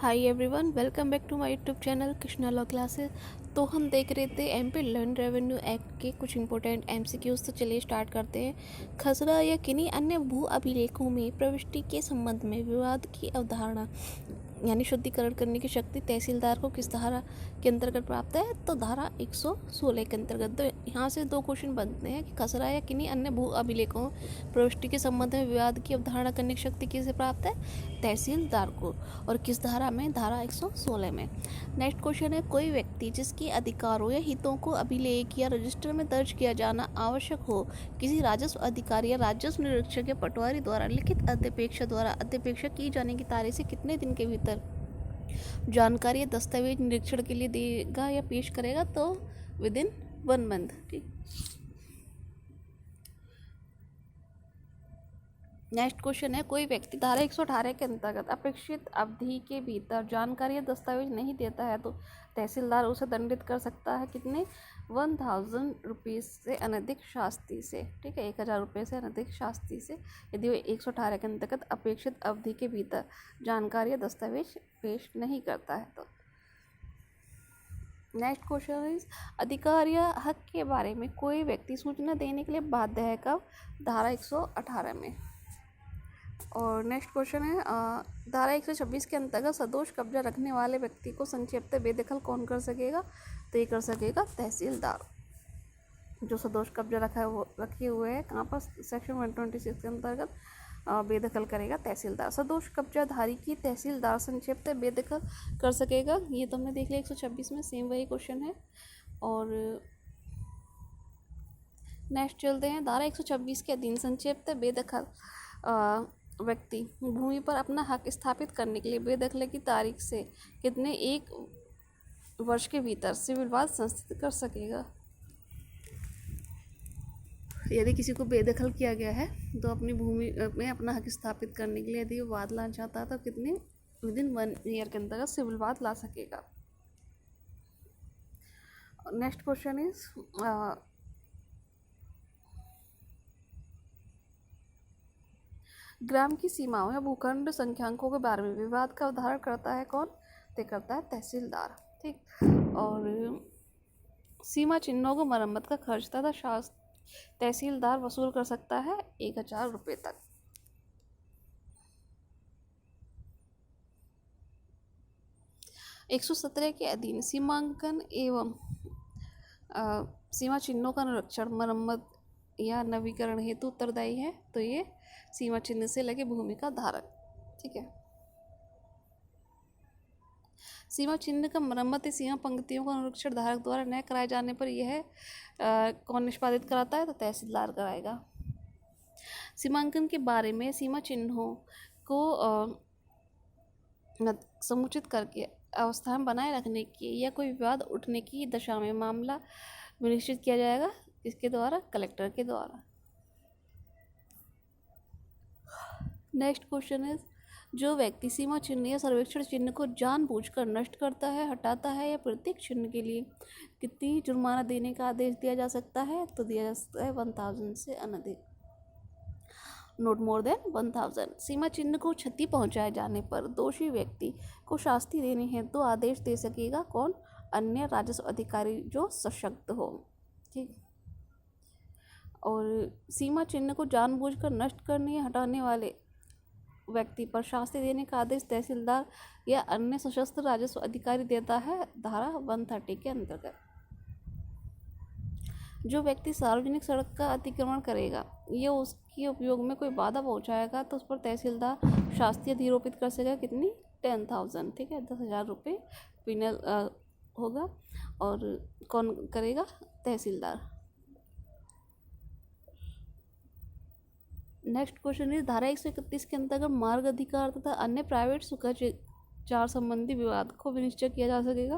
Hi everyone, welcome back to my YouTube channel Krishna law classes. तो हम देख रहे थे एमपी लैंड रेवेन्यू एक्ट के कुछ इंपॉर्टेंट एमसीक्यूज। तो चलिए स्टार्ट करते हैं। खसरा या किन्हीं अन्य भू अभिलेखों में प्रविष्टि के संबंध में विवाद की अवधारणा यानी शुद्धिकरण करने की शक्ति तहसीलदार को किस धारा के अंतर्गत प्राप्त है? तो धारा 116 के अंतर्गत। तो यहाँ से दो क्वेश्चन बनते हैं कि खसरा या किन्हीं अन्य भू अभिलेखों प्रविष्टि के संबंध में विवाद की अवधारणा करने की शक्ति किसे प्राप्त है? तहसीलदार को। और किस धारा में? धारा 116 में। नेक्स्ट क्वेश्चन है, कोई व्यक्ति जिसके अधिकारों या हितों को अभिलेख या रजिस्टर में दर्ज किया जाना आवश्यक हो, किसी राजस्व अधिकारी या राजस्व निरीक्षक या पटवारी द्वारा लिखित अध्यपेक्षा द्वारा अध्यपेक्षा की जाने की तारीख से कितने दिन के भीतर जानकारी या दस्तावेज निरीक्षण के लिए देगा या पेश करेगा? तो विद इन 1 मंथ। ठीक। नेक्स्ट क्वेश्चन है, कोई व्यक्ति धारा 118 के अंतर्गत अपेक्षित अवधि के भीतर जानकारी या दस्तावेज नहीं देता है तो तहसीलदार उसे दंडित कर सकता है कितने? 1000 रुपीज़ से अनधिक शास्ति से। ठीक है, 1000 रुपये से अनधिक शास्ति से, यदि वो 118 के अंतर्गत अपेक्षित अवधि के भीतर जानकारी या दस्तावेज पेश नहीं करता है तो। नेक्स्ट क्वेश्चन इज, अधिकार या हक के बारे में कोई व्यक्ति सूचना देने के लिए बाध्य है कब? धारा 118 में। और नेक्स्ट क्वेश्चन है, धारा 126 के अंतर्गत सदोष कब्जा रखने वाले व्यक्ति को संक्षिप्त बेदखल कौन कर सकेगा? तो ये कर सकेगा तहसीलदार। जो सदोष कब्जा रखे हुए हैं कहाँ पर? सेक्शन 126 के अंतर्गत बेदखल करेगा तहसीलदार। सदोष कब्जाधारी की तहसीलदार संक्षिप्त बेदखल कर सकेगा। ये तो हमने देख लिया 126 में, सेम वही क्वेश्चन है। और नेक्स्ट चलते हैं, धारा 126 के अधीन संक्षिप्त बेदखल व्यक्ति भूमि पर अपना हक स्थापित करने के लिए बेदखल की तारीख से कितने 1 वर्ष के भीतर सिविल वाद संस्थित कर सकेगा? यदि किसी को बेदखल किया गया है तो अपनी भूमि में अपना हक स्थापित करने के लिए यदि वो वाद लाना चाहता है तो कितने विद इन 1 ईयर के अंतर्गत सिविल वाद ला सकेगा। नेक्स्ट क्वेश्चन इज, ग्राम की सीमाओं या भूखंड संख्यांकों के बारे में विवाद का उदाहरण करता है कौन? तय करता है तहसीलदार। ठीक। और सीमा चिन्हों को मरम्मत का खर्च तथा तहसीलदार वसूल कर सकता है 1000 रुपये तक। एक 117 के अधीन सीमांकन एवं सीमा चिन्हों का निरीक्षण मरम्मत या नवीकरण हेतु उत्तरदायी है। तो ये सीमा चिन्ह से लगे भूमि का धारक। ठीक है। सीमा चिन्ह का मरम्मत या सीमा पंक्तियों का निरीक्षण धारक द्वारा न कराए जाने पर यह कौन निष्पादित कराता है? तो तहसीलदार कराएगा। सीमांकन के बारे में सीमा चिन्हों को समुचित करके अवस्था में बनाए रखने की या कोई विवाद उठने की दशा में मामला निश्चित किया जाएगा किसके द्वारा? कलेक्टर के द्वारा। नेक्स्ट क्वेश्चन इज, जो व्यक्ति सीमा चिन्ह या सर्वेक्षण चिन्ह को जानबूझकर नष्ट करता है, हटाता है या प्रत्येक चिन्ह के लिए कितनी जुर्माना देने का आदेश दिया जा सकता है? तो दिया जा सकता है 1000 से अनधिक, नोट मोर देन 1000। सीमा चिन्ह को क्षति पहुंचाए जाने पर दोषी व्यक्ति को शास्ति देने हेतु तो आदेश दे सकेगा कौन? अन्य राजस्व अधिकारी जो सशक्त हो। ठीक। और सीमा चिन्ह को जानबूझकर नष्ट करने या हटाने वाले व्यक्ति पर शास्ति देने का आदेश तहसीलदार या अन्य सशस्त्र राजस्व अधिकारी देता है धारा 130 के अंतर्गत। जो व्यक्ति सार्वजनिक सड़क का अतिक्रमण करेगा या उसके उपयोग में कोई बाधा पहुंचाएगा तो उस पर तहसीलदार शास्ति अधिरोपित कर सकेगा कितनी? 10,000। ठीक है, 10,000 रुपये पिनल होगा। और कौन करेगा? तहसीलदार। नेक्स्ट क्वेश्चन इज, धारा 131 के अंतर्गत मार्ग अधिकार तथा अन्य प्राइवेट सुखाचार संबंधी विवाद को विनिश्चय किया जा सकेगा?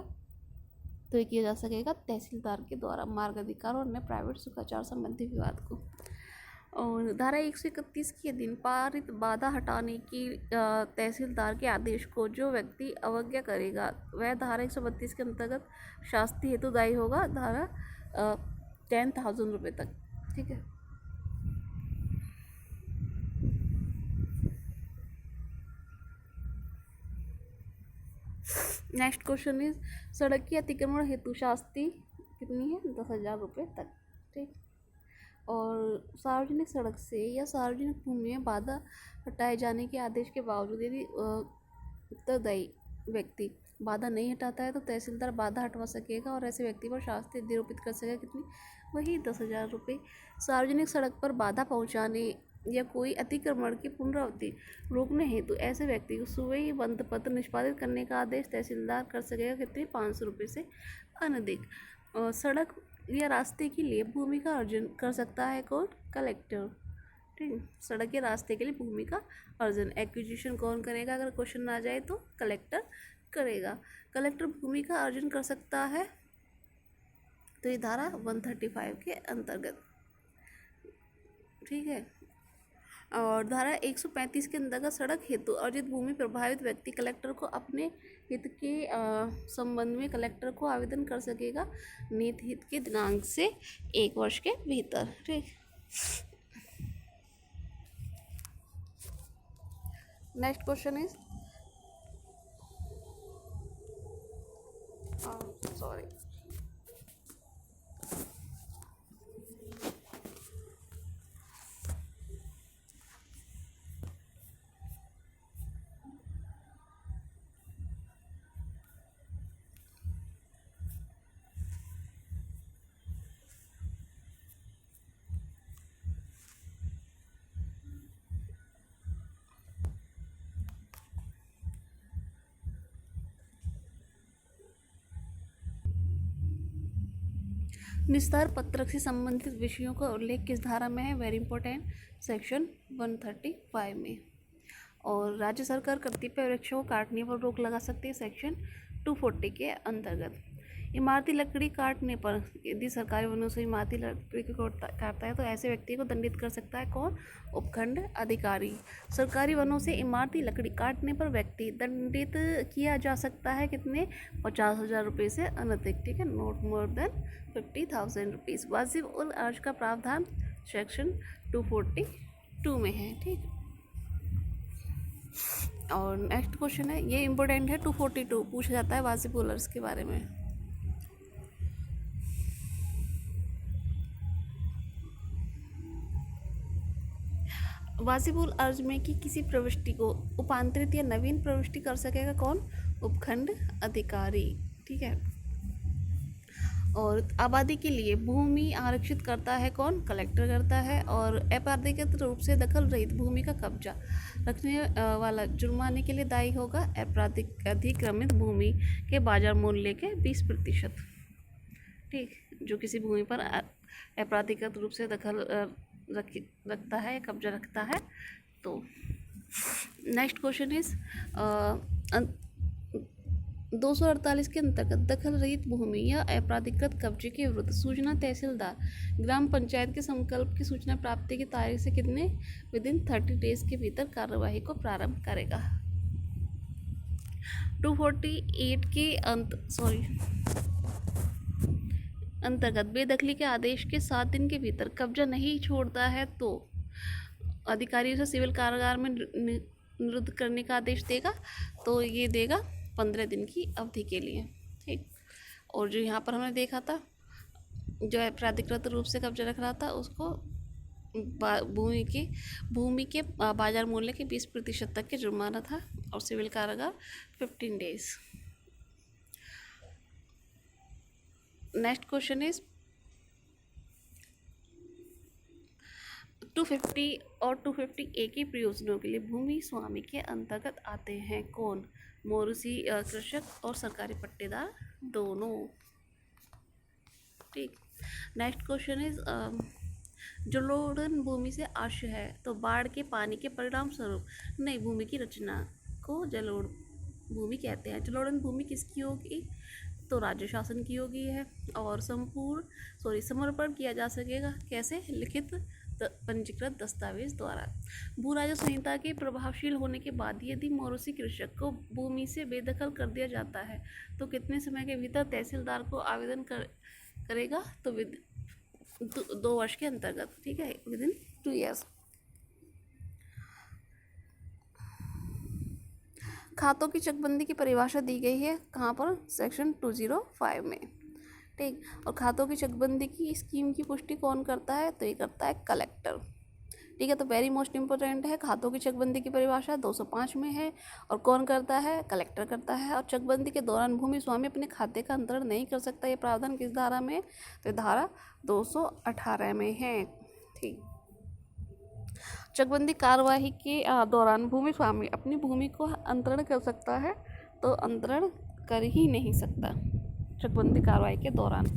तो ये किया जा सकेगा तहसीलदार के द्वारा, मार्ग अधिकार और अन्य प्राइवेट सुखाचार संबंधी विवाद को। और धारा 131 के अधीन पारित बाधा हटाने की तहसीलदार के आदेश को जो व्यक्ति अवज्ञा करेगा वह धारा 132 के अंतर्गत शास्ति हेतु दायी होगा, धारा 10,000 रुपये तक। ठीक है। नेक्स्ट क्वेश्चन इज सड़क की अतिक्रमण हेतु शास्ति कितनी है? 10,000 रुपये तक। ठीक। और सार्वजनिक सड़क से या सार्वजनिक भूमि में बाधा हटाए जाने के आदेश के बावजूद यदि उत्तरदायी व्यक्ति बाधा नहीं हटाता है तो तहसीलदार बाधा हटवा सकेगा और ऐसे व्यक्ति पर शास्ति निरूपित कर सकेगा। कितनी? वही 10,000 रुपये। सार्वजनिक सड़क पर बाधा पहुंचाने या कोई अतिक्रमण की पुनरावृत्ति रोकने हेतु ऐसे व्यक्ति को सुबह ही बंद पत्र निष्पादित करने का आदेश तहसीलदार कर सकेगा। कितने? 500 रुपये से अनधिक। सड़क या रास्ते के लिए भूमि का अर्जन कर सकता है कौन? कलेक्टर। ठीक। सड़क के रास्ते के लिए भूमि का अर्जन एक्विजिशन कौन करेगा? अगर क्वेश्चन आ जाए तो कलेक्टर करेगा। कलेक्टर भूमि का अर्जन कर सकता है तो ये धारा 135 के अंतर्गत। ठीक है। और धारा 135 के अंतर्गत सड़क हेतु अर्जित भूमि प्रभावित व्यक्ति कलेक्टर को अपने हित के संबंध में कलेक्टर को आवेदन कर सकेगा नियत हित के दिनांक से 1 वर्ष के भीतर। ठीक। नेक्स्ट क्वेश्चन इज सॉरी निस्तार पत्रक से संबंधित विषयों का उल्लेख किस धारा में है? वेरी इंपॉर्टेंट, सेक्शन 135 में। और राज्य सरकार कर्तव्य वृक्षों को काटने पर रोक लगा सकती है सेक्शन 240 के अंतर्गत। इमारती लकड़ी काटने पर यदि सरकारी वनों से इमारती लकड़ी को काटता है तो ऐसे व्यक्ति को दंडित कर सकता है कौन? उपखंड अधिकारी। सरकारी वनों से इमारती लकड़ी काटने पर व्यक्ति दंडित किया जा सकता है कितने? 50,000 रुपये से अनधिक। ठीक है। Not more than 50,000 rupees. वाजिब उल अर्ज का प्रावधान सेक्शन 242 में है। ठीक। और नेक्स्ट क्वेश्चन है, ये इंपॉर्टेंट है, 242 पूछा जाता है वाजिब उल अर्ज के बारे में। वाजिब उल अर्ज में कि किसी प्रविष्टि को उपांतरित या नवीन प्रविष्टि कर सकेगा कौन? उपखंड अधिकारी। ठीक है। और आबादी के लिए भूमि आरक्षित करता है कौन? कलेक्टर करता है। और अपराधिकृत रूप से दखल रहित भूमि का कब्जा रखने वाला जुर्माने के लिए दायी होगा अधिक्रमित भूमि के बाजार मूल्य के 20%। ठीक। जो किसी भूमि पर अपराधिकृत रूप से दखल रखता है, कब्जा रखता है। तो नेक्स्ट क्वेश्चन इज 248 के अंतर्गत दखल रहित भूमि या अपराधिकृत कब्जे के विरुद्ध सूचना तहसीलदार ग्राम पंचायत के संकल्प की सूचना प्राप्ति की तारीख से कितने? विदिन 30 डेज के भीतर कार्यवाही को प्रारंभ करेगा। 248 के अंतर्गत बेदखली के आदेश के 7 दिन के भीतर कब्जा नहीं छोड़ता है तो अधिकारी उसे सिविल कारागार में निरुद्ध करने का आदेश देगा। तो ये देगा 15 दिन की अवधि के लिए। ठीक। और जो यहाँ पर हमने देखा था, जो अपराधिकृत रूप से कब्जा रख रहा था उसको भूमि के बाजार मूल्य के 20% तक के जुर्माना था और सिविल कारागार 15 डेज। नेक्स्ट क्वेश्चन इज 250 और 250A की प्रयोजनों के लिए भूमि स्वामी के अंतर्गत आते हैं कौन? मौरूसी कृषक और सरकारी पट्टेदार दोनों। ठीक। नेक्स्ट क्वेश्चन इज जलोढ़ भूमि से आश्रय है तो बाढ़ के पानी के परिणाम स्वरूप नई भूमि की रचना को जलोढ़ भूमि कहते हैं। जलोढ़ भूमि किसकी होगी? तो राज्य शासन की होगी है। और समर्पण किया जा सकेगा कैसे? लिखित पंजीकृत दस्तावेज द्वारा। भू राजस्व संहिता के प्रभावशील होने के बाद यदि मौरूसी कृषक को भूमि से बेदखल कर दिया जाता है तो कितने समय के भीतर तहसीलदार को आवेदन करेगा? तो 2 वर्ष के अंतर्गत। ठीक है। Within 2 years। खातों की चकबंदी की परिभाषा दी गई है कहाँ पर, सेक्शन 205 में। ठीक, और खातों की चकबंदी की स्कीम की पुष्टि कौन करता है, तो ये करता है कलेक्टर। ठीक है, तो वेरी मोस्ट इंपॉर्टेंट है, खातों की चकबंदी की परिभाषा 205 में है और कौन करता है, कलेक्टर करता है। और चकबंदी के दौरान भूमि स्वामी अपने खाते का अंतरण नहीं कर सकता, ये प्रावधान किस धारा में, तो धारा 218 में है। ठीक, चकबंदी कार्यवाही के दौरान भूमि स्वामी अपनी भूमि को अंतरण कर सकता है, तो अंतरण कर ही नहीं सकता चकबंदी कार्रवाई के दौरान।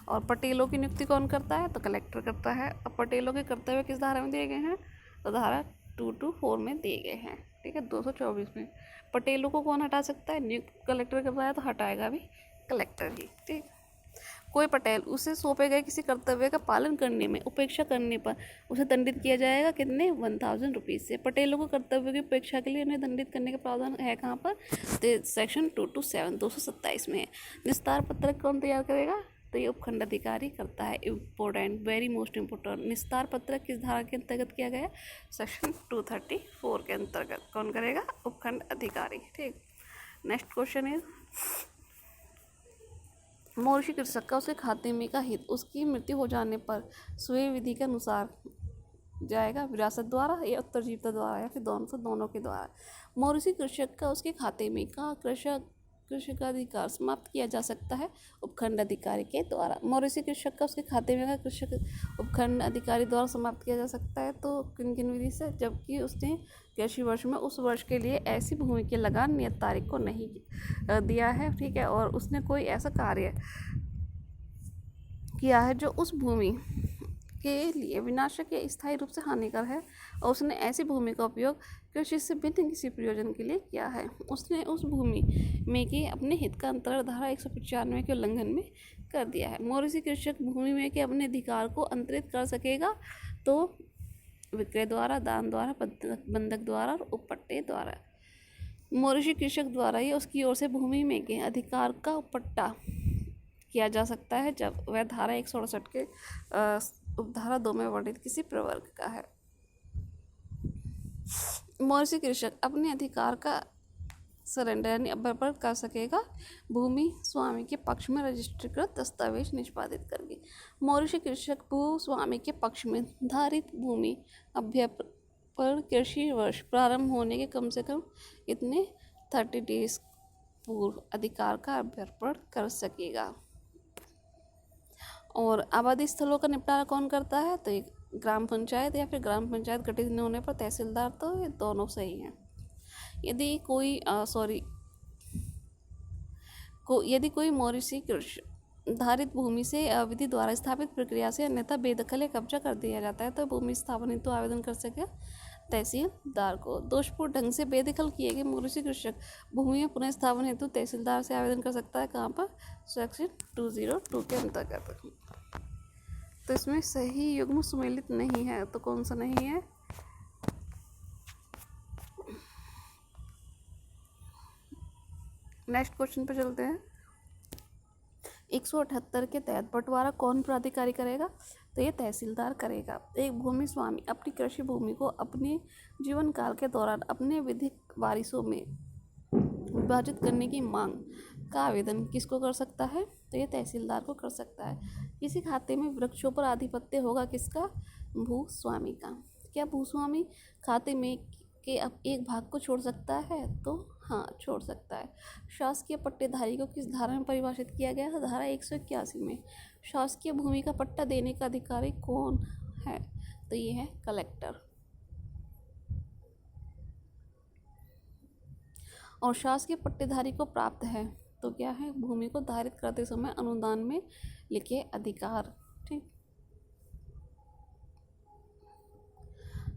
और पटेलों की नियुक्ति कौन करता है, तो कलेक्टर करता है। अब पटेलों के कर्तव्य किस धारा में दिए गए हैं, तो धारा 224 में दिए गए हैं। ठीक है, 224 में पटेलों को कौन हटा सकता है, नियुक्त कलेक्टर करता है, तो हटाएगा भी कलेक्टर ही। ठीक, कोई पटेल उसे सौंपे गए किसी कर्तव्य का पालन करने में उपेक्षा करने पर उसे दंडित किया जाएगा, कितने, 1000 रुपीज़ से। पटेलों को कर्तव्य की उपेक्षा के लिए उन्हें दंडित करने का प्रावधान है कहाँ पर, तो सेक्शन 227 227 में है। निस्तार पत्रक कौन तैयार करेगा, तो ये उपखंड अधिकारी करता है। इम्पोर्टेंट, वेरी मोस्ट इम्पोर्टेंट, निस्तार पत्रक किस धारा के अंतर्गत किया गया, सेक्शन 234 के अंतर्गत कौन करेगा, उपखंड अधिकारी। ठीक, नेक्स्ट क्वेश्चन इज, मौर्षि कृषक का उसके खाते में का हित उसकी मृत्यु हो जाने पर स्वयं विधि के अनुसार जाएगा, विरासत द्वारा या उत्तरजीविता द्वारा या फिर दोनों के द्वारा। मौर्षि कृषक का उसके खाते में का कृषकाधिकार समाप्त किया जा सकता है उपखंड अधिकारी के द्वारा। मौर्षि कृषक का उसके खाते में का कृषक उपखंड अधिकारी द्वारा समाप्त किया जा सकता है, तो किन किन विधि से, जबकि उसने कृषि वर्ष में उस वर्ष के लिए ऐसी भूमि की लगान नियत तारीख को नहीं दिया है। ठीक है, और उसने कोई ऐसा कार्य किया है जो उस भूमि के लिए विनाशक या स्थायी रूप से हानिकर है, और उसने ऐसी भूमि का उपयोग कृषि से भिन्न किसी प्रयोजन के लिए किया है। उसने उस भूमि में के अपने हित का अंतरण धारा 195 के उल्लंघन में कर दिया है। मौर्षि कृषक भूमि में के अपने अधिकार को अंतरित कर सकेगा, तो विक्रय द्वारा, दान द्वारा, बंधक द्वारा और उपट्टे द्वारा। मौर्षि कृषक द्वारा या उसकी ओर से भूमि में के अधिकार का उपट्टा किया जा सकता है जब वह धारा 168 के उपधारा 2 में वर्णित किसी प्रवर्ग का है। मौर्षि कृषक अपने अधिकार का सरेंडर यानी अभ्यर्पण कर सकेगा भूमि स्वामी के पक्ष में रजिस्ट्रीकृत दस्तावेज निष्पादित करके। मौर्षि कृषक भू स्वामी के पक्ष में धारित भूमि अभ्यर्पण कृषि वर्ष प्रारंभ होने के कम से कम इतने 30 डेज पूर्व अधिकार का अभ्यर्पण कर सकेगा। और आबादी स्थलों का निपटारा कौन करता है, तो एक ग्राम पंचायत या फिर ग्राम पंचायत गठित न होने पर तहसीलदार, तो ये दोनों सही हैं। यदि कोई मौर्षि कृषक धारित भूमि से अविधि द्वारा स्थापित प्रक्रिया से अन्यथा बेदखल या कब्जा कर दिया जाता है, तो भूमि स्थापन हेतु आवेदन कर सके तहसीलदार को। दोषपूर्ण ढंग से बेदखल किए गए मौर्षि कृषक भूमि में पुनः स्थापन हेतु तहसीलदार से आवेदन कर सकता है, कहाँ पर, सेक्शन 202 के अंतर्गत। तो इसमें सही युग्म सुमेलित नहीं है, तो कौन सा नहीं है, नेक्स्ट क्वेश्चन पे चलते हैं। 178 के तहत बंटवारा कौन प्राधिकारी करेगा, तो ये तहसीलदार करेगा। एक भूमि स्वामी अपनी कृषि भूमि को अपने जीवन काल के दौरान अपने विधिक वारिसों में विभाजित करने की मांग का आवेदन किसको कर सकता है, तो ये तहसीलदार को कर सकता है। किसी खाते में वृक्षों पर आधिपत्य होगा किसका, भूस्वामी का। क्या भूस्वामी खाते में के अब एक भाग को छोड़ सकता है, तो हाँ, छोड़ सकता है। शासकीय पट्टेधारी को किस धारा में परिभाषित किया गया है, धारा 181 में। शासकीय भूमि का पट्टा देने का अधिकारी कौन है, तो ये है कलेक्टर। और शासकीय पट्टेधारी को प्राप्त है, तो क्या है, भूमि को धारित करते समय अनुदान में लिखे अधिकार। ठीक,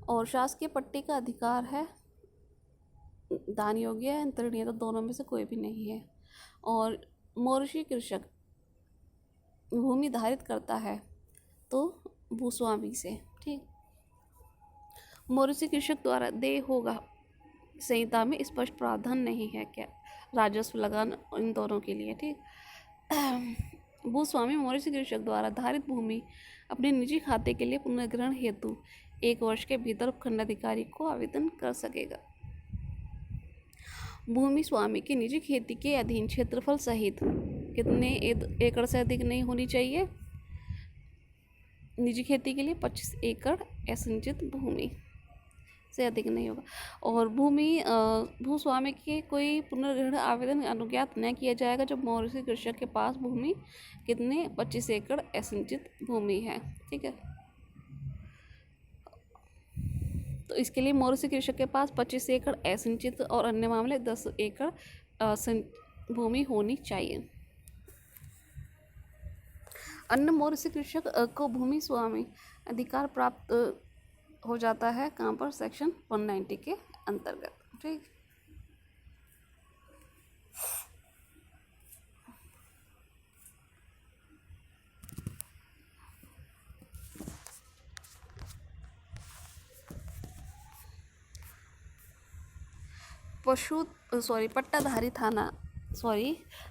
और शासकीय पट्टे का अधिकार है दान योग्य है, अंतरणीय, तो दोनों में से कोई भी नहीं है। और मौर्षि कृषक भूमि धारित करता है तो भूस्वामी से। ठीक, मौर्षि कृषक द्वारा देय होगा संहिता में स्पष्ट प्रावधान नहीं है, क्या, राजस्व लगान इन दोनों के लिए। ठीक, भूस्वामी मौर्षि कृषक द्वारा धारित भूमि अपने निजी खाते के लिए पुनर्ग्रहण हेतु 1 वर्ष के भीतर उपखंड अधिकारी को आवेदन कर सकेगा। भूमि स्वामी की निजी खेती के अधीन क्षेत्रफल सहित कितने एकड़ से अधिक नहीं होनी चाहिए? निजी खेती के लिए 25 एकड़ असिंचित भूमि से अधिक नहीं होगा। और भूस्वामी के कोई पुनर्ग्रहण आवेदन अनुज्ञात न किया जाएगा जब मौरिसी कृषक के पास भूमि कितने 25 एकड़ असिंचित भूमि है। ठीक है, तो इसके लिए मौरिसी कृषक के पास 25 एकड़ असिंचित और अन्य मामले 10 एकड़ भूमि होनी चाहिए। अन्य मौरिसी कृषक को भूमि स्वामी अधिकार प्राप्त हो जाता है कहाँ पर? सेक्शन 190 के अंतर्गत। ठीक,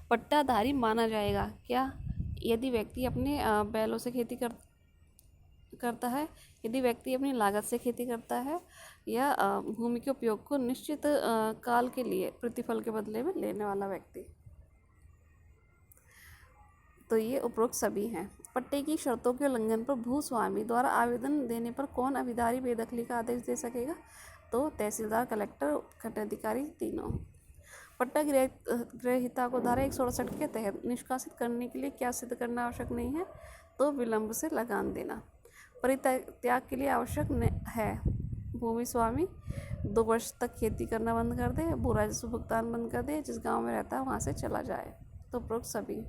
पट्टाधारी माना जाएगा क्या? यदि व्यक्ति अपने बैलों से खेती करता है, यदि व्यक्ति अपनी लागत से खेती करता है, या भूमि के उपयोग को निश्चित काल के लिए प्रतिफल के बदले में लेने वाला व्यक्ति, तो ये उपरोक्त सभी हैं। पट्टे की शर्तों के उल्लंघन पर भूस्वामी द्वारा आवेदन देने पर कौन अभिधारी बेदखली का आदेश दे सकेगा? तो तहसीलदार, कलेक्टर, खंडाधिकारी, तीनों। पट्टा ग्रहीता को धारा 168 के तहत निष्कासित करने के लिए क्या सिद्ध करना आवश्यक नहीं है? तो विलंब से लगान देना। परित्याग के लिए आवश्यक है भूमि स्वामी 2 वर्ष तक खेती करना बंद कर दे, भू राजस्व भुगतान बंद कर दे, जिस गांव में रहता है वहां से चला जाए। तो उपरोक्त सभी।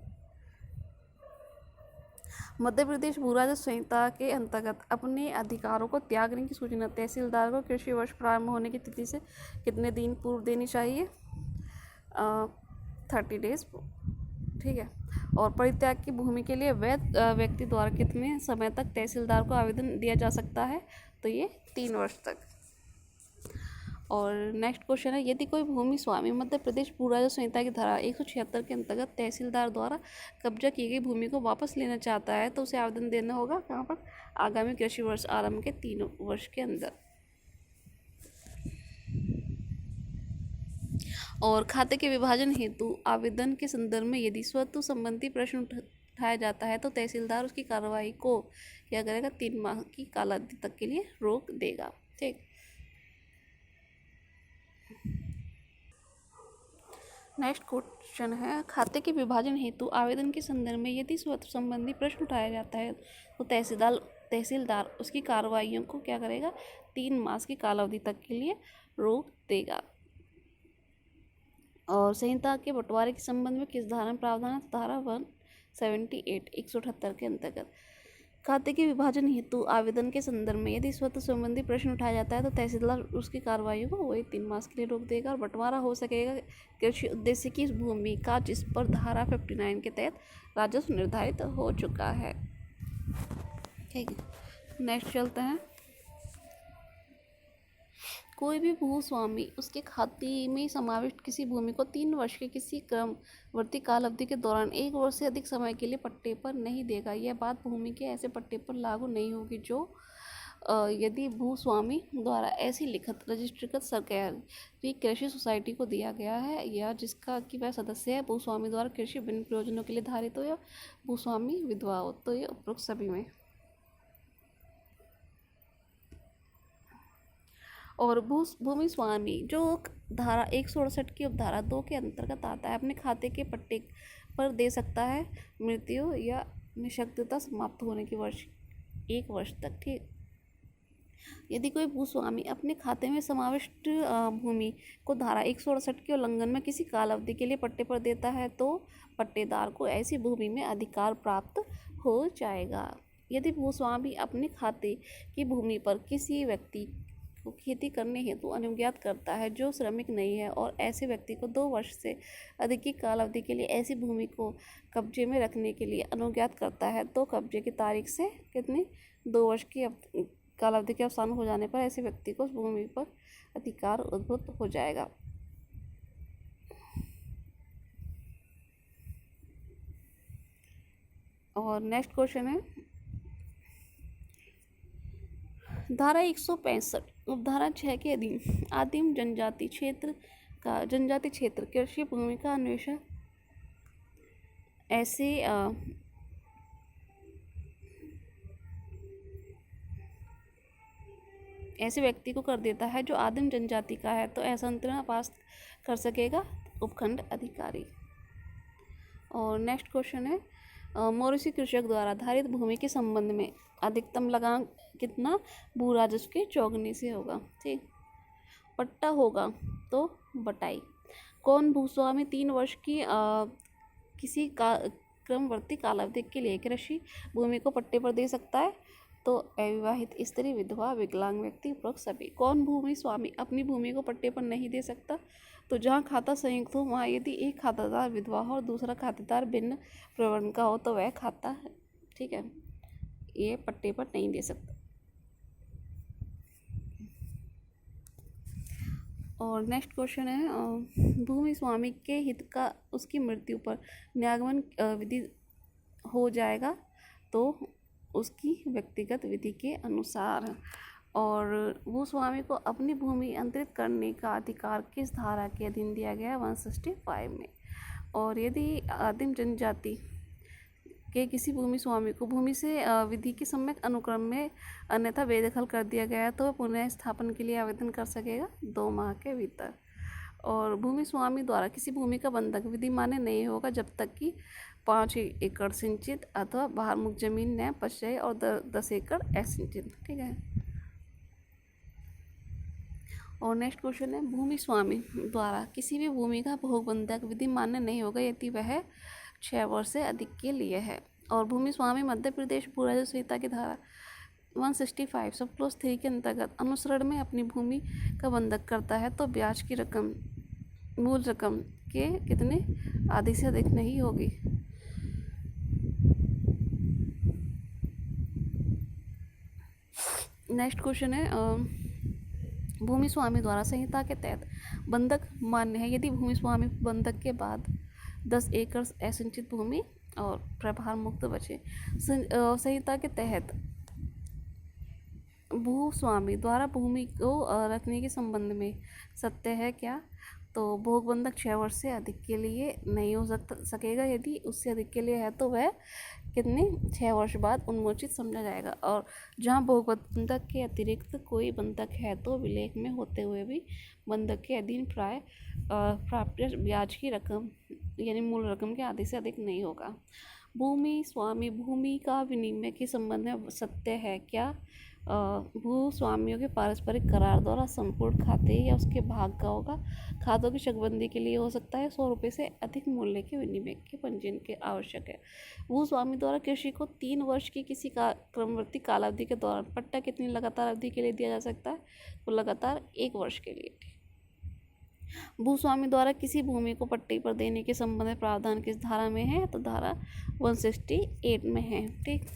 मध्य प्रदेश भू राजस्व संहिता के अंतर्गत अपने अधिकारों को त्यागने की सूचना तहसीलदार को कृषि वर्ष प्रारंभ होने की तिथि से कितने दिन पूर्व देनी चाहिए? 30 डेज। ठीक है, और परित्याग की भूमि के लिए वैध व्यक्ति द्वारा कितने समय तक तहसीलदार को आवेदन दिया जा सकता है? तो ये 3 वर्ष तक। और नेक्स्ट क्वेश्चन है, यदि कोई भूमि स्वामी मध्य प्रदेश भू राजस्व संहिता की धारा 176 के अंतर्गत तहसीलदार द्वारा कब्जा की गई भूमि को वापस लेना चाहता है तो उसे आवेदन देना होगा कहाँ पर? आगामी कृषि वर्ष आरंभ के 3 वर्ष के अंदर। और खाते के विभाजन हेतु आवेदन के संदर्भ में यदि स्वत्व संबंधी प्रश्न उठाया जाता है तो तहसीलदार उसकी कार्रवाई को क्या करेगा? 3 माह की कालावधि तक के लिए रोक देगा। ठीक, नेक्स्ट क्वेश्चन है, खाते के विभाजन हेतु आवेदन के संदर्भ में यदि स्वत्व संबंधी प्रश्न उठाया जाता है तो तहसीलदार उसकी कार्रवाइयों को क्या करेगा? 3 मास की कालावधि तक के लिए रोक देगा। और संहिता के बंटवारे के संबंध में किस धारा में प्रावधान है? धारा 178 के अंतर्गत खाते के विभाजन हेतु आवेदन के संदर्भ में यदि स्वतः संबंधी प्रश्न उठाया जाता है तो तहसीलदार उसकी कार्रवाई को वही 3 मास के लिए रोक देगा। और बंटवारा हो सकेगा कृषि उद्देश्य की भूमि का जिस पर धारा 59 के तहत राजस्व निर्धारित हो चुका है। ठीक है, नेक्स्ट चलते हैं। कोई भी भूस्वामी उसके खाते में समाविष्ट किसी भूमि को 3 वर्ष के किसी क्रमवर्ती काल अवधि के दौरान 1 वर्ष से अधिक समय के लिए पट्टे पर नहीं देगा। यह बात भूमि के ऐसे पट्टे पर लागू नहीं होगी जो यदि भूस्वामी द्वारा ऐसी लिखित रजिस्ट्रीकृत सरकारी कृषि सोसाइटी को दिया गया है या जिसका कि वह सदस्य है, भूस्वामी द्वारा कृषि विभिन्न प्रयोजनों के लिए धारित हो या भूस्वामी विधवा हो। तो ये उपरोक्त सभी में। और भूमि स्वामी जो धारा 168 की उपधारा 2 के अंतर्गत आता है अपने खाते के पट्टे पर दे सकता है मृत्यु या निःशक्तता समाप्त होने के 1 वर्ष तक। ठीक, यदि कोई भूस्वामी अपने खाते में समाविष्ट भूमि को धारा 168 के उल्लंघन में किसी काल अवधि के लिए पट्टे पर देता है तो पट्टेदार को ऐसी भूमि में अधिकार प्राप्त हो जाएगा। यदि भूस्वामी अपने खाते की भूमि पर किसी व्यक्ति को खेती करने हेतु अनुज्ञात करता है जो श्रमिक नहीं है और ऐसे व्यक्ति को 2 वर्ष से अधिक की काल अवधि के लिए ऐसी भूमि को कब्जे में रखने के लिए अनुज्ञात करता है तो कब्जे की तारीख से कितनी 2 वर्ष की काल अवधि के अवसान हो जाने पर ऐसे व्यक्ति को उस भूमि पर अधिकार उद्भूत हो जाएगा। और नेक्स्ट क्वेश्चन है, धारा 165 उपधारा 6 के अधीन आदिम जनजाति क्षेत्र का जनजाति क्षेत्र कृषि भूमि का अन्वेषण ऐसे व्यक्ति को कर देता है जो आदिम जनजाति का है, तो ऐसा अंतरण पास कर सकेगा उपखंड अधिकारी। और नेक्स्ट क्वेश्चन है मौरूसी कृषक द्वारा धारित भूमि के संबंध में अधिकतम लगान कितना भू राजस्व के चौगुने से होगा। ठीक, पट्टा होगा तो बटाई। कौन भूस्वामी 3 वर्ष की किसी क्रमवर्ती कालावधि के लिए कृषि भूमि को पट्टे पर दे सकता है? तो अविवाहित स्त्री, विधवा, विकलांग व्यक्ति, उपरोक्त सभी। कौन भूमि स्वामी अपनी भूमि को पट्टे पर नहीं दे सकता? तो जहाँ खाता संयुक्त हो वहाँ यदि एक खातादार विधवा हो और दूसरा खातेदार भिन्न प्रवर्ण का हो तो वह खाता, ठीक है, ये पट्टे पर नहीं दे सकता। और नेक्स्ट क्वेश्चन है भूमि स्वामी के हित का उसकी मृत्यु पर न्यागमन विधि हो जाएगा तो उसकी व्यक्तिगत विधि के अनुसार। और भूस्वामी को अपनी भूमि अंतरित करने का अधिकार किस धारा के अधीन दिया गया है? 165 में। और यदि आदिम जनजाति के किसी भूमि स्वामी को भूमि से विधि के सम्यक अनुक्रम में अन्यथा बेदखल कर दिया गया है तो वह पुनः स्थापन के लिए आवेदन कर सकेगा 2 माह के भीतर। और भूमि स्वामी द्वारा किसी भूमि का बंधक विधि मान्य नहीं होगा जब तक कि 5 एकड़ सिंचित अथवा बाहरमुख जमीन न बच जाए और 10 एकड़ असिंचित। ठीक है। और नेक्स्ट क्वेश्चन है भूमि स्वामी द्वारा किसी भी भूमि का भोग बंधक विधि मान्य नहीं होगा यदि वह 6 वर्ष से अधिक के लिए है। और भूमि स्वामी मध्य प्रदेश भू राजस्व संहिता की धारा 165 सब क्लोज 3 के अंतर्गत अनुसरण में अपनी भूमि का बंधक करता है तो ब्याज की रकम मूल रकम के कितने आधी से अधिक नहीं होगी। नेक्स्ट क्वेश्चन है भूमि स्वामी द्वारा संहिता के तहत बंधक मान्य है यदि भूमि स्वामी बंधक के बाद 10 एकड़ असिंचित भूमि और प्रभार मुक्त बचे। संहिता के तहत भूस्वामी द्वारा भूमि को रखने के संबंध में सत्य है क्या? तो भोग बंधक 6 वर्ष से अधिक के लिए नहीं हो सकेगा। यदि उससे अधिक के लिए है तो वह कितने 6 वर्ष बाद उन्मोचित समझा जाएगा। और जहाँ भोग बंधक के अतिरिक्त कोई बंधक है तो विलेख में होते हुए भी बंधक के अधीन प्राय प्राप्त ब्याज की रकम यानी मूल रकम के आधे से अधिक नहीं होगा। भूमि स्वामी भूमि का विनिमय के संबंध में सत्य है क्या? भूस्वामियों के पारस्परिक करार द्वारा संपूर्ण खाते या उसके भाग का होगा। खातों की चकबंदी के लिए हो सकता है 100 रुपये से अधिक मूल्य के विनिमय के पंजीयन के आवश्यक है। भूस्वामी द्वारा कृषि को 3 वर्ष की किसी का क्रमवर्ती कालावधि के दौरान पट्टा कितनी लगातार अवधि के लिए दिया जा सकता है? तो लगातार 1 वर्ष के लिए। भूस्वामी द्वारा किसी भूमि को पट्टे पर देने के संबंध में प्रावधान किस धारा में है? तो धारा 168 में है। ठीक।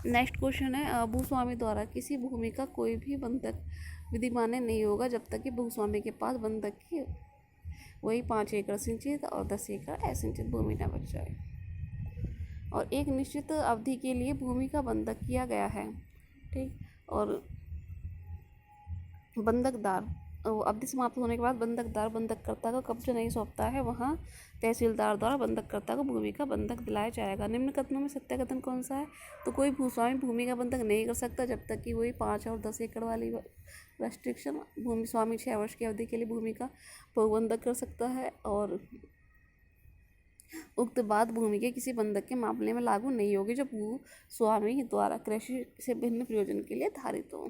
नेक्स्ट क्वेश्चन है भूस्वामी द्वारा किसी भूमि का कोई भी बंधक विधि मान्य नहीं होगा जब तक कि भूस्वामी के पास बंधक की वही 5 एकड़ सिंचित और 10 एकड़ असिंचित भूमि न बच जाए और एक निश्चित अवधि के लिए भूमि का बंधक किया गया है। ठीक। और बंधकदार अवधि समाप्त होने के बाद बंधकदार बंधककर्ता को कब्जा नहीं सौंपता है वहाँ तहसीलदार द्वारा बंधककर्ता को भूमि का बंधक दिलाया जाएगा। निम्न कथनों में सत्य कथन कौन सा है? तो कोई भूस्वामी भूमि का बंधक नहीं कर सकता जब तक कि वही 5 और 10 एकड़ वाली रेस्ट्रिक्शन भूमि स्वामी 6 वर्ष की अवधि के लिए भूमि का बंधक कर सकता है और उक्त बात भूमि के किसी बंधक के मामले में लागू नहीं होगी जो भूस्वामी द्वारा कृषि से भिन्न प्रयोजन के लिए धारित हो।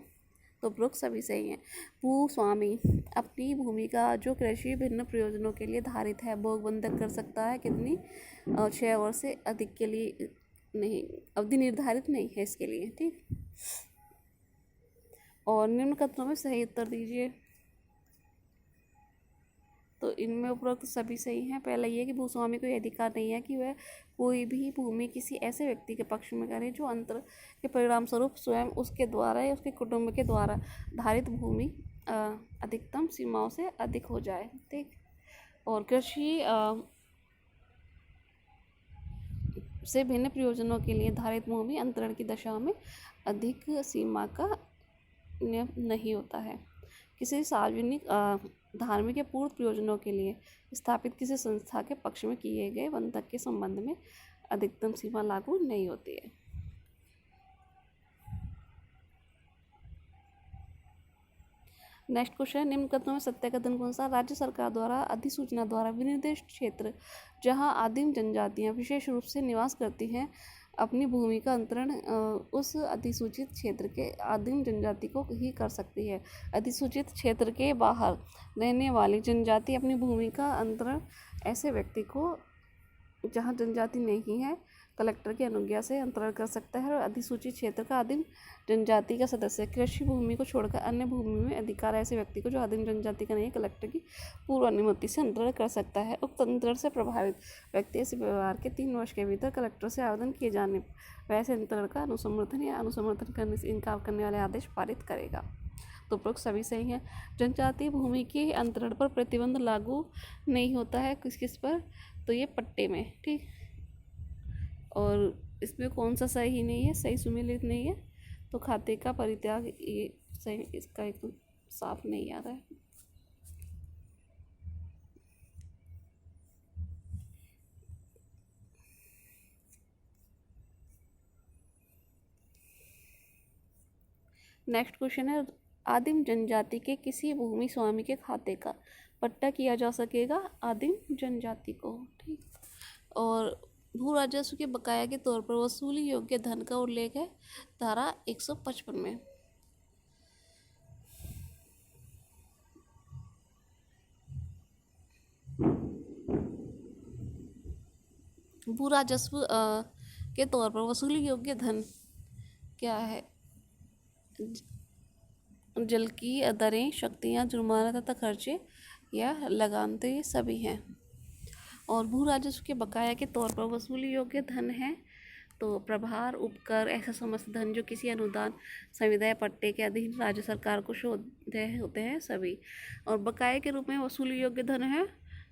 तो उपरोक्त सभी सही हैं। भूस्वामी अपनी भूमि का जो कृषि भिन्न प्रयोजनों के लिए धारित है भोग बंधक कर सकता है कितनी 6 वर्ष से अधिक के लिए नहीं, अवधि निर्धारित नहीं है इसके लिए। ठीक। और निम्न कथनों में सही उत्तर दीजिए। तो इनमें उपरोक्त सभी सही हैं। पहला ये कि भूस्वामी को यह अधिकार नहीं है कि वह कोई भी भूमि किसी ऐसे व्यक्ति के पक्ष में करे जो अंतर के परिणाम स्वरूप स्वयं उसके द्वारा या उसके कुटुंब के द्वारा धारित भूमि अधिकतम सीमाओं से अधिक हो जाए। ठीक। और कृषि से भिन्न प्रयोजनों के लिए धारित भूमि अंतरण की दशा में अधिक सीमा का नियम नहीं होता है किसी सार्वजनिक धार्मिक या पूर्ण प्रयोजनों के लिए स्थापित किसी संस्था के पक्ष में किए गए बंधक के संबंध में अधिकतम सीमा लागू नहीं होती है। नेक्स्ट क्वेश्चन, निम्न कथनों में सत्य कथन कौन सा? राज्य सरकार द्वारा अधिसूचना द्वारा विनिर्दिष्ट क्षेत्र जहां आदिम जनजातियां विशेष रूप से निवास करती हैं अपनी भूमि का अंतरण उस अधिसूचित क्षेत्र के आदिम जनजाति को ही कर सकती है। अधिसूचित क्षेत्र के बाहर रहने वाली जनजाति अपनी भूमि का अंतरण ऐसे व्यक्ति को जहां जनजाति नहीं है कलेक्टर की अनुज्ञा से अंतरण कर सकता है। और अधिसूचित क्षेत्र का आदिम जनजाति का सदस्य कृषि भूमि को छोड़कर अन्य भूमि में अधिकार ऐसे व्यक्ति को जो आदिम जनजाति का नहीं है कलेक्टर की पूर्व अनुमति से अंतरण कर सकता है। उक्त अंतरण से प्रभावित व्यक्ति ऐसे व्यवहार के 3 वर्ष के भीतर कलेक्टर से आवेदन किए जाने वैसे अंतरण का अनुसमर्थन या अनुसमर्थन करने से इनकार करने वाले आदेश पारित करेगा। तो उपरोक्त सभी सही है। जनजातीय भूमि के अंतरण पर प्रतिबंध लागू नहीं होता है किस किस पर? तो ये पट्टे में, ठीक। और इसमें कौन सा सही नहीं है? सही सुमेलित नहीं है तो खाते का परित्याग, ये सही, इसका एकदम साफ नहीं आ रहा है। नेक्स्ट क्वेश्चन है, आदिम जनजाति के किसी भूमि स्वामी के खाते का पट्टा किया जा सकेगा आदिम जनजाति को, ठीक। और भू राजस्व के बकाया के तौर पर वसूली योग्य धन का उल्लेख है धारा 155 में। भू राजस्व के तौर पर वसूली योग्य धन क्या है? जल की दरें, शक्तियाँ, जुर्माना तथा खर्चे या लगान, तो ये सभी हैं। और भू राजस्व के बकाया के तौर पर वसूली योग्य धन है तो प्रभार, उपकर, ऐसा समस्त धन जो किसी अनुदान, संविदा, पट्टे के अधीन राज्य सरकार को शोधे होते हैं सभी। और बकाये के रूप में वसूली योग्य धन है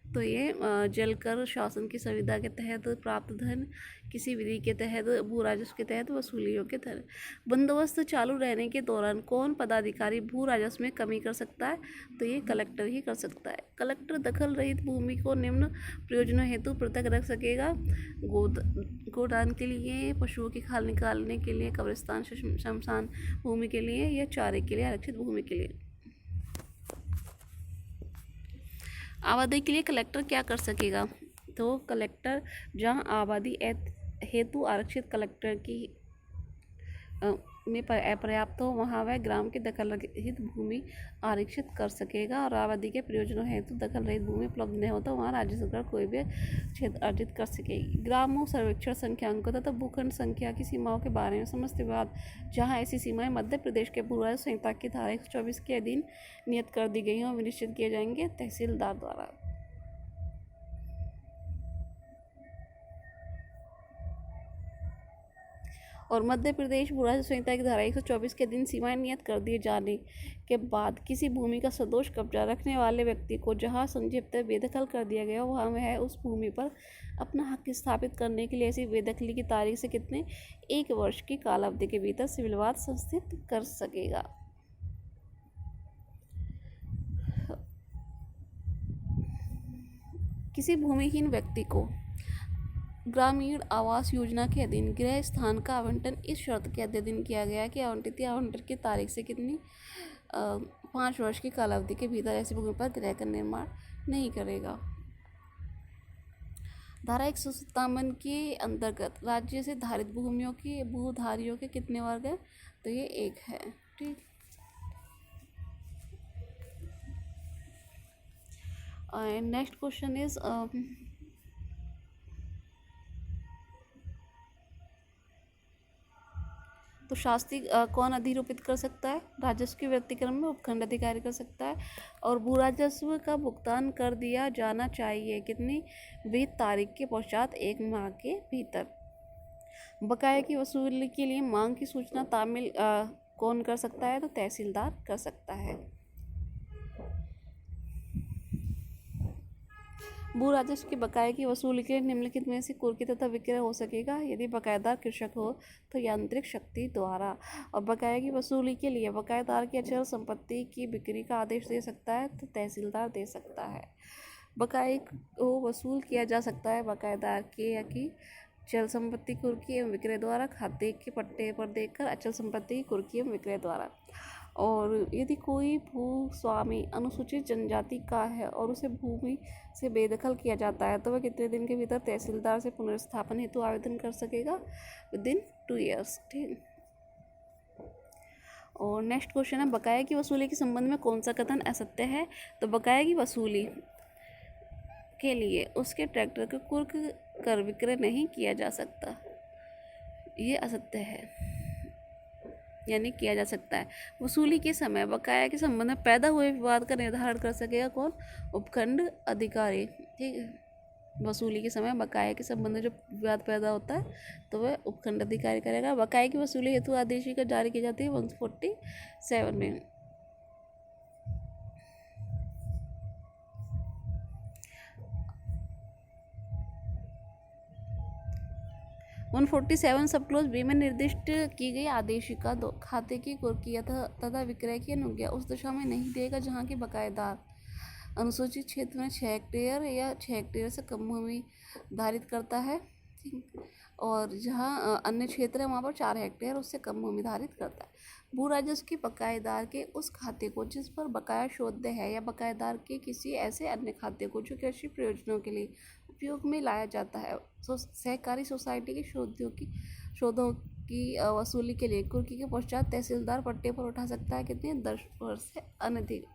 तो ये जल कर, शासन की संविदा के तहत प्राप्त धन, किसी विधि के तहत, भू राजस्व के तहत वसूली योग्य धन। बंदोबस्त चालू रहने के दौरान कौन पदाधिकारी भू राजस्व में कमी कर सकता है? तो ये कलेक्टर ही कर सकता है। कलेक्टर दखल रहित भूमि को निम्न प्रयोजनों हेतु पृथक रख सकेगा: गोदान के लिए, पशुओं की खाल निकालने के लिए, कब्रिस्तान, शमशान भूमि के लिए या चारे के लिए, आरक्षित भूमि के लिए। आबादी के लिए कलेक्टर क्या कर सकेगा? तो कलेक्टर जहां आबादी हेतु आरक्षित कलेक्टर की में अपर्याप्त हो वहां वह ग्राम की दखल रहित भूमि आरक्षित कर सकेगा। और आबादी के प्रयोजनों हेतु दखल रहित भूमि उपलब्ध नहीं हो तो वहां राज्य सरकार कोई भी क्षेत्र अर्जित कर सकेगी। ग्रामों, सर्वेक्षण संख्यांकों तथा भूखंड संख्या की सीमाओं के बारे में समस्त विवाद जहां ऐसी सीमाएं मध्य प्रदेश के भू राजस्व संहिता की धारा 124 के अधीन नियत कर दी गई हैं और निश्चित किए जाएंगे तहसीलदार द्वारा। और मध्य प्रदेश भू राजस्व संहिता की धारा 124 के दिन सीमाएं नियत कर दिए जाने के बाद किसी भूमि का सदोष कब्जा रखने वाले व्यक्ति को जहां संक्षिप्त बेदखल कर दिया गया वहां वह उस भूमि पर अपना हक स्थापित करने के लिए ऐसी बेदखली की तारीख से कितने 1 वर्ष की कालावधि के भीतर सिविल वाद संस्थित कर सकेगा। किसी भूमिहीन व्यक्ति को ग्रामीण आवास योजना के अधीन गृह स्थान का आवंटन इस शर्त के अधीन किया गया कि आवंटित आवंटन की तारीख से कितनी 5 वर्ष की कालावधि के भीतर ऐसी भूमि पर गृह का निर्माण नहीं करेगा। धारा 157 के अंतर्गत राज्य से धारित भूमियों की भूधारियों के कितने वर्ग हैं? तो ये 1 है, ठीक। नेक्स्ट क्वेश्चन इज तो शास्त्री कौन अधिरोपित कर सकता है? राजस्व के व्यतिक्रम में उपखंड अधिकारी कर सकता है। और भू राजस्व का भुगतान कर दिया जाना चाहिए कितनी विहित तारीख के पश्चात 1 माह के भीतर। बकाया की वसूली के लिए मांग की सूचना तामील कौन कर सकता है? तो तहसीलदार कर सकता है। भू राजस्व के बकाये की वसूली के लिए निम्नलिखित में से कुर्की तथा विक्रय हो सकेगा। यदि बकायेदार कृषक हो तो यांत्रिक शक्ति द्वारा, और बकाये की वसूली के लिए बकायेदार की अचल संपत्ति की बिक्री का आदेश दे सकता है तो तहसीलदार दे सकता है। बकाये को वसूल किया जा सकता है बकायेदार के या की चल संपत्ति कुर्की एवं विक्रय द्वारा, खाते के पट्टे पर देकर अचल संपत्ति की कुर्की एवं विक्रय द्वारा। और यदि कोई भूस्वामी अनुसूचित जनजाति का है और उसे भूमि से बेदखल किया जाता है तो वह कितने दिन के भीतर तहसीलदार से पुनर्स्थापन हेतु आवेदन कर सकेगा? Within 2 years. ठीक। और नेक्स्ट क्वेश्चन है, बकाया की वसूली के संबंध में कौन सा कथन असत्य है? तो बकाया की वसूली के लिए उसके ट्रैक्टर का कुर्क कर विक्रय नहीं किया जा सकता, ये असत्य है, यानी किया जा सकता है। वसूली के समय बकाया के संबंध में पैदा हुए विवाद का निर्धारण कर सकेगा कौन? उपखंड अधिकारी। ठीक है, वसूली के समय बकाया के संबंध में जो विवाद पैदा होता है तो वह उपखंड अधिकारी करेगा। बकाया की वसूली हेतु आदेशिका जारी की जाती है 147 में। 147 सब क्लोज बी में निर्दिष्ट की गई आदेशिका खाते की कुर्की तथा विक्रय की अनुज्ञा उस दशा में नहीं देगा जहाँ की बकायेदार अनुसूचित क्षेत्र में 6 हेक्टेयर या 6 हेक्टेयर से कम भूमि धारित करता है। ठीक। और जहाँ अन्य क्षेत्र है वहाँ पर 4 हेक्टेयर उससे कम भूमि धारित करता है। भू राजस्व के बकायेदार के उस खाते को जिस पर बकाया शोध्य है या बकायेदार के किसी ऐसे अन्य खाते को जो कृषि प्रयोजनों के लिए उपयोग में लाया जाता है, सहकारी सोसाइटी के शोधों की वसूली के लिए कुर्की के पश्चात तहसीलदार पट्टे पर उठा सकता है कितने? 10 वर्ष से अनधिक।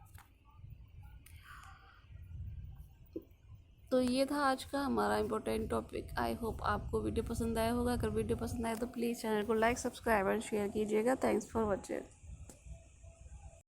तो ये था आज का हमारा इम्पोर्टेंट टॉपिक। आई होप आपको वीडियो पसंद आया होगा। अगर वीडियो पसंद आए तो प्लीज़ चैनल को लाइक, सब्सक्राइब एंड शेयर कीजिएगा। Thanks for watching.